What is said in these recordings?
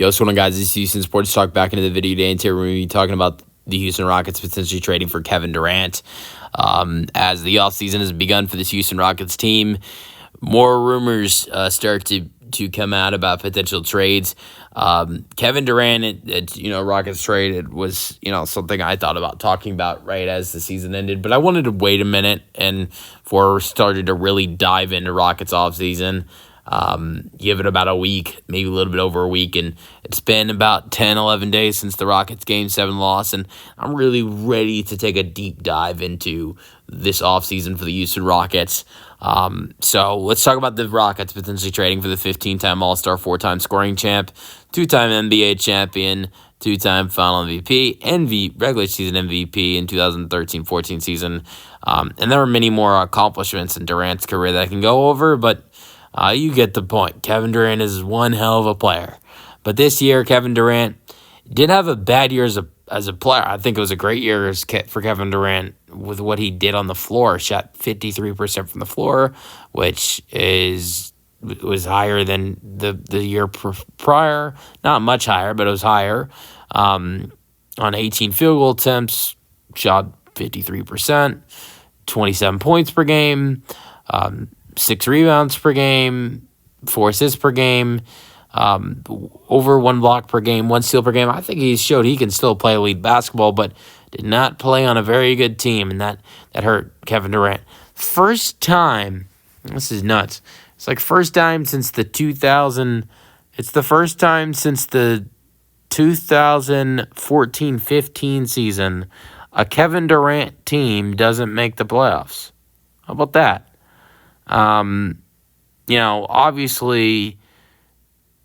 Yo, what's going on, guys? This is Houston Sports Talk back into the video today, and today we're going to be talking about the Houston Rockets potentially trading for Kevin Durant. As the offseason has begun for this Houston Rockets team, more rumors start to come out about potential trades. Kevin Durant at Rockets trade, it was something I thought about talking about right as the season ended, but I wanted to wait a minute and before we started to really dive into Rockets offseason. Give it about a week, maybe a little bit over a week, and it's been about 10, 11 days since the Rockets Game 7 loss, and I'm really ready to take a deep dive into this offseason for the Houston Rockets. So let's talk about the Rockets potentially trading for the 15-time All-Star, 4-time scoring champ, 2-time NBA champion, 2-time final MVP, and regular season MVP in 2013-14 season. And there are many more accomplishments in Durant's career that I can go over, but you get the point. Kevin Durant is one hell of a player. But this year, Kevin Durant did have a bad year as a player. I think it was a great year for Kevin Durant with what he did on the floor. Shot 53% from the floor, which was higher than the year prior. Not much higher, but it was higher. On 18 field goal attempts, shot 53%, 27 points per game, 6 rebounds per game, 4 assists per game, over 1 block per game, 1 steal per game. I think he showed he can still play elite basketball, but did not play on a very good team, and that hurt Kevin Durant. First time, this is nuts. It's like first time since the 2014-15 season, a Kevin Durant team doesn't make the playoffs. How about that? Obviously,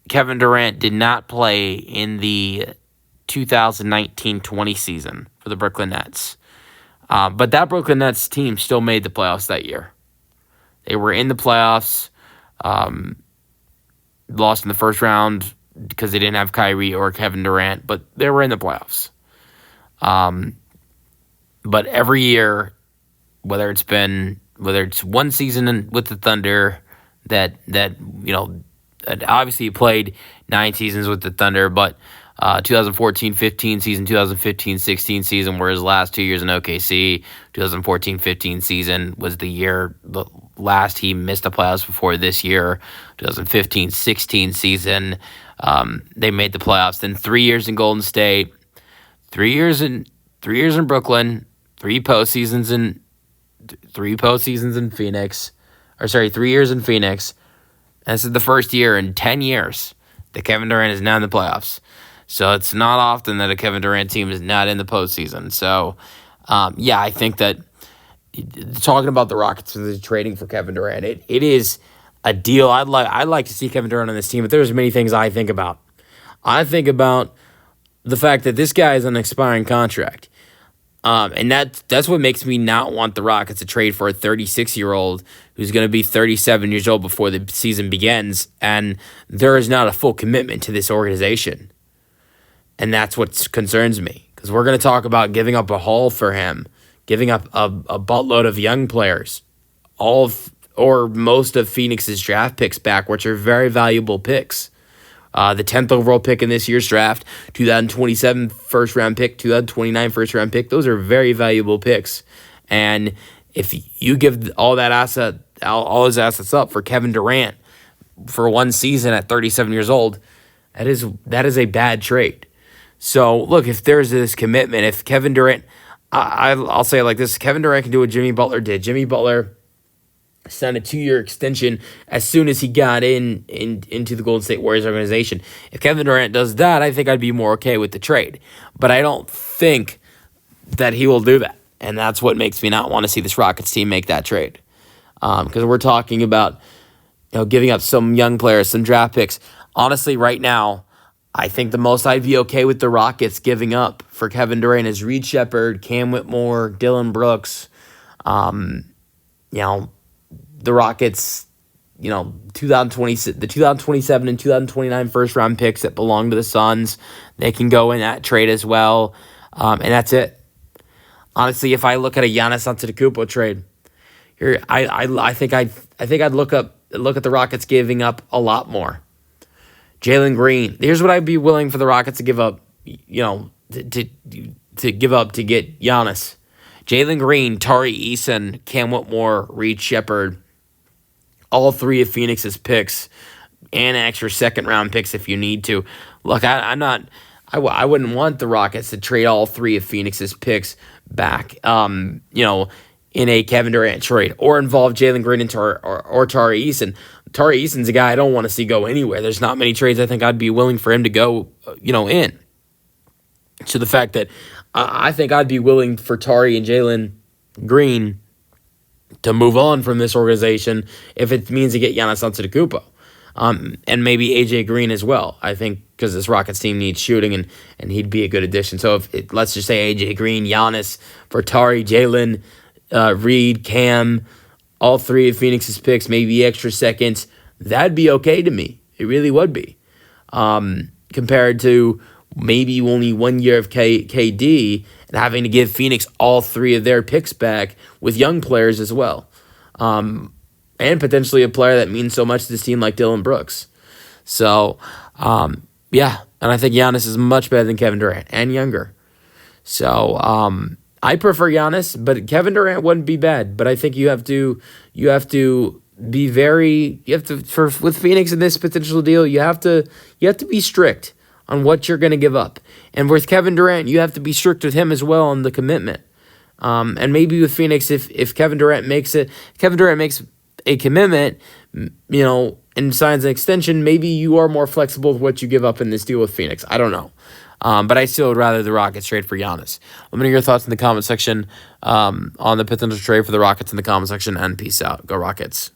Kevin Durant did not play in the 2019-20 season for the Brooklyn Nets. But that Brooklyn Nets team still made the playoffs that year. They were in the playoffs, lost in the first round because they didn't have Kyrie or Kevin Durant, but they were in the playoffs. But every year, whether it's one season with the Thunder that obviously he played 9 seasons with the Thunder, but 2014-15 season, 2015-16 season were his last 2 years in OKC. 2014-15 season was the last he missed the playoffs before this year. 2015-16 season, they made the playoffs. Then 3 years in Golden State, 3 years in Brooklyn, 3 postseasons in Phoenix, 3 years in Phoenix. And this is the first year in 10 years that Kevin Durant is now in the playoffs. So it's not often that a Kevin Durant team is not in the postseason. So, I think that talking about the Rockets and trading for Kevin Durant, it is a deal. I'd like to see Kevin Durant on this team, but there's many things I think about. I think about the fact that this guy is on an expiring contract. And that's what makes me not want the Rockets to trade for a 36-year-old who's going to be 37 years old before the season begins, and there is not a full commitment to this organization. And that's what concerns me, because we're going to talk about giving up a haul for him, giving up a buttload of young players, or most of Phoenix's draft picks back, which are very valuable picks. The 10th overall pick in this year's draft, 2027 first-round pick, 2029 first-round pick. Those are very valuable picks. And if you give all his assets up for Kevin Durant for one season at 37 years old, that is a bad trade. So, look, if there's this commitment, if Kevin Durant, I'll say it like this, Kevin Durant can do what Jimmy Butler did. Jimmy Butler signed a 2-year extension as soon as he got into the Golden State Warriors organization. If Kevin Durant does that, I think I'd be more okay with the trade. But I don't think that he will do that. And that's what makes me not want to see this Rockets team make that trade. Because we're talking about giving up some young players, some draft picks. Honestly, right now, I think the most I'd be okay with the Rockets giving up for Kevin Durant is Reed Shepherd, Cam Whitmore, Dylan Brooks, the Rockets, the 2027 and 2029 first-round picks that belong to the Suns, they can go in that trade as well, and that's it. Honestly, if I look at a Giannis Antetokounmpo trade, I think I'd look at the Rockets giving up a lot more. Jalen Green. Here's what I'd be willing for the Rockets to give up, to give up to get Giannis. Jalen Green, Tari Eason, Cam Whitmore, Reed Shepard, all three of Phoenix's picks, and extra second-round picks if you need to. Look, I wouldn't want the Rockets to trade all three of Phoenix's picks back, in a Kevin Durant trade, or involve Jalen Green and or Tari Eason. Tari Eason's a guy I don't want to see go anywhere. There's not many trades I think I'd be willing for him to go, in. So the fact that I think I'd be willing for Tari and Jalen Green to move on from this organization if it means to get Giannis Antetokounmpo. And maybe AJ Green as well. I think because this Rockets team needs shooting, and he'd be a good addition. So let's just say AJ Green, Giannis, for Tari, Jalen, Reed, Cam, all three of Phoenix's picks, maybe extra seconds, that'd be okay to me. It really would be. Compared to maybe only 1 year of KD and having to give Phoenix all three of their picks back with young players as well. And potentially a player that means so much to this team like Dylan Brooks. So, yeah. And I think Giannis is much better than Kevin Durant and younger. So, I prefer Giannis, but Kevin Durant wouldn't be bad. But I think you have to be with Phoenix in this potential deal, you have to be strict on what you're going to give up. And with Kevin Durant, you have to be strict with him as well on the commitment. And maybe with Phoenix, if Kevin Durant makes a commitment, and signs an extension, maybe you are more flexible with what you give up in this deal with Phoenix. I don't know. But I still would rather the Rockets trade for Giannis. Let me know your thoughts in the comment section on the potential trade for the Rockets in the comment section, and peace out. Go Rockets.